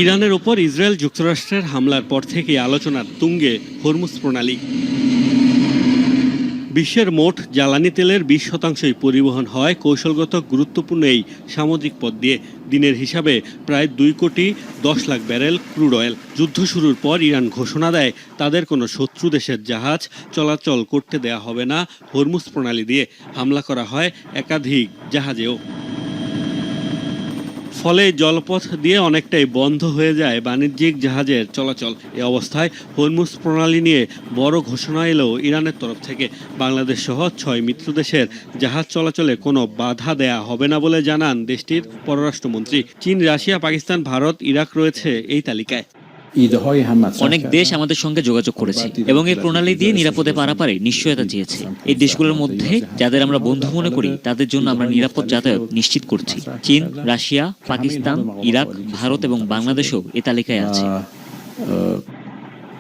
ইরানের ওপর ইসরায়েল যুক্তরাষ্ট্রের হামলার পর থেকেই আলোচনার তুঙ্গে হরমুজ প্রণালী। বিশ্বের মোট জ্বালানি তেলের 20% পরিবহন হয় কৌশলগত গুরুত্বপূর্ণ এই সামুদ্রিক পথ দিয়ে। দিনের হিসাবে প্রায় 2,10,00,000 ব্যারেল ক্রুড অয়েল। যুদ্ধ শুরুর পর ইরান ঘোষণা দেয় তাদের কোনো শত্রু দেশের জাহাজ চলাচল করতে দেয়া হবে না হরমুজ প্রণালী দিয়ে। হামলা করা হয় একাধিক জাহাজেও। ফলে জলপথ দিয়ে অনেকটাই বন্ধ হয়ে যায় বাণিজ্যিক জাহাজের চলাচল। এ অবস্থায় হরমুজ প্রণালী নিয়ে বড় ঘোষণা এলেও ইরানের তরফ থেকে বাংলাদেশ সহ 6 মিত্র দেশের জাহাজ চলাচলে কোনো বাধা দেয়া হবে না বলে জানান দেশটির পররাষ্ট্রমন্ত্রী। চীন, রাশিয়া, পাকিস্তান, ভারত, ইরাক রয়েছে এই তালিকায়। অনেক দেশ আমাদের সঙ্গে যোগাযোগ করেছে এবং এই প্রণালী দিয়ে নিরাপদে পারাপারে নিশ্চয়তা চেয়েছে। এই দেশগুলোর মধ্যে যাদের আমরা বন্ধু মনে করি তাদের জন্য আমরা নিরাপদ যাতায়াত নিশ্চিত করছি। চীন, রাশিয়া, পাকিস্তান, ইরাক, ভারত এবং বাংলাদেশও এ তালিকায় আছে।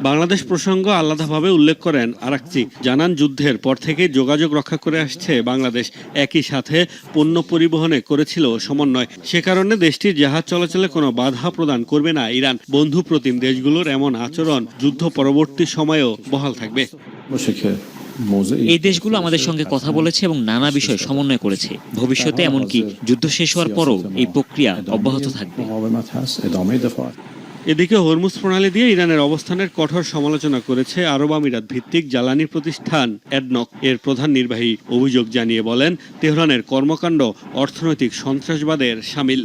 বাংলাদেশ প্রসঙ্গ আলাদাভাবে উল্লেখ করেন আরাকচি। জানান, যুদ্ধের পর থেকে যোগাযোগ রক্ষা করে আসছে বাংলাদেশ। একই সাথে পণ্য পরিবহনে করেছিল সমন্বয়। সে কারণে দেশটির জাহাজ চলাচলে কোনো বাধা প্রদান করবে না ইরান। বন্ধু প্রতিম দেশগুলোর এমন আচরণ যুদ্ধ পরবর্তী সময়েও বহাল থাকবে। এই দেশগুলো আমাদের সঙ্গে কথা বলেছে এবং নানা বিষয়ে সমন্বয় করেছে। ভবিষ্যতে এমনকি যুদ্ধ শেষ হওয়ার পরও এই প্রক্রিয়া অব্যাহত থাকবে। এদিকে হরমুজ প্রণালী দিয়ে ইরানের অবস্থানের কঠোর সমালোচনা করেছে আরব আমিরাত ভিত্তিক জ্বালানি প্রতিষ্ঠান অ্যাডনক। এর প্রধান নির্বাহী অভিযোগ জানিয়ে বলেন, তেহরানের কর্মকাণ্ড অর্থনৈতিক সন্ত্রাসবাদের শামিল।